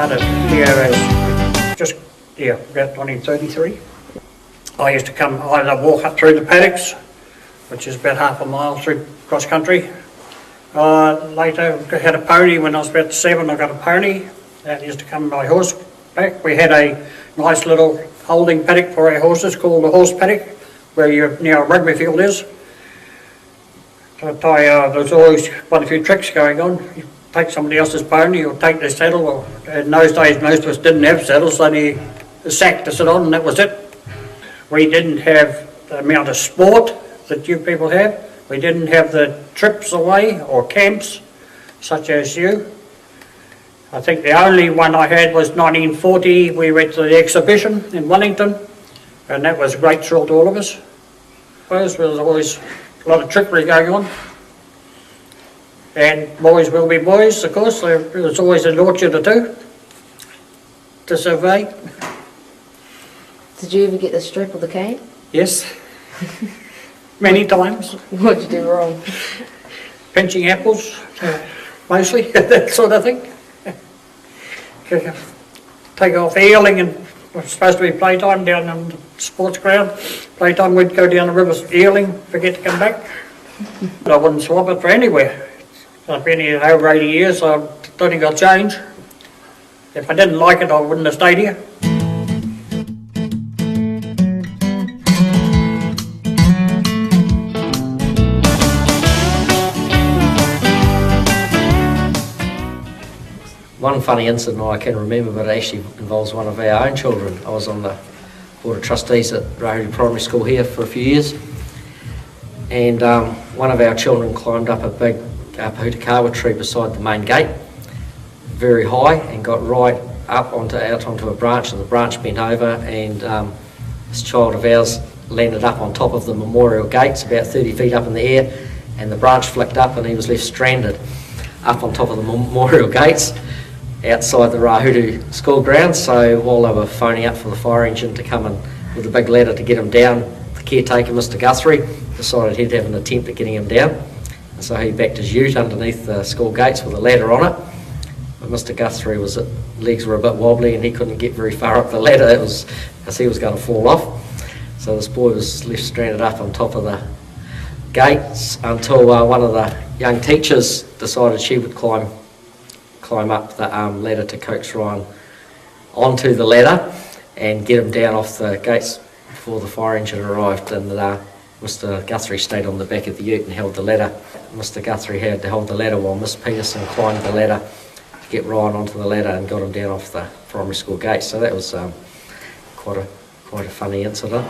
started here as just, about 1933. I used to come either walk up through the paddocks, which is about half a mile through cross country. Later I had a pony. When I was about 7 I got a pony that used to come by horseback. We had a nice little holding paddock for our horses called the horse paddock, where your now rugby field is. There's always quite a few tricks going on. You take somebody else's pony or take their saddle. Or in those days most of us didn't have saddles, only a sack to sit on and that was it. We didn't have the amount of sport that you people have. We didn't have the trips away or camps such as you. I think the only one I had was 1940. We went to the exhibition in Wellington, and that was a great thrill to all of us. There was always a lot of trickery going on, and boys will be boys, of course. There's always an orchard or two to survey. Did you ever get the strip or the cane? Yes, many times. What did you do wrong? Pinching apples, mostly, that sort of thing. Take off eeling, and it was supposed to be playtime down on the sports ground. Playtime we'd go down the river eeling, forget to come back. I wouldn't swap it for anywhere. I've been here over 80 years, so I don't think I'll change. If I didn't like it, I wouldn't have stayed here. One funny incident I can remember, but it actually involves one of our own children. I was on the Board of Trustees at Rahotu Primary School here for a few years, and one of our children climbed up a big pahutakawa tree beside the main gate, very high, and got right up out onto a branch, and the branch bent over, and this child of ours landed up on top of the memorial gates, about 30 feet up in the air, and the branch flicked up and he was left stranded up on top of the memorial gates outside the Rahotu school grounds. So while they were phoning up for the fire engine to come in with a big ladder to get him down, the caretaker, Mr Guthrie, decided he'd have an attempt at getting him down. And so he backed his ute underneath the school gates with a ladder on it. But Mr Guthrie's legs were a bit wobbly and he couldn't get very far up the ladder. It was as he was going to fall off. So this boy was left stranded up on top of the gates until one of the young teachers decided she would climb up the ladder to coax Ryan onto the ladder and get him down off the gates before the fire engine arrived. And Mr Guthrie stayed on the back of the ute and held the ladder. Mr Guthrie had to hold the ladder while Miss Peterson climbed the ladder to get Ryan onto the ladder and got him down off the primary school gate. So that was quite a funny incident.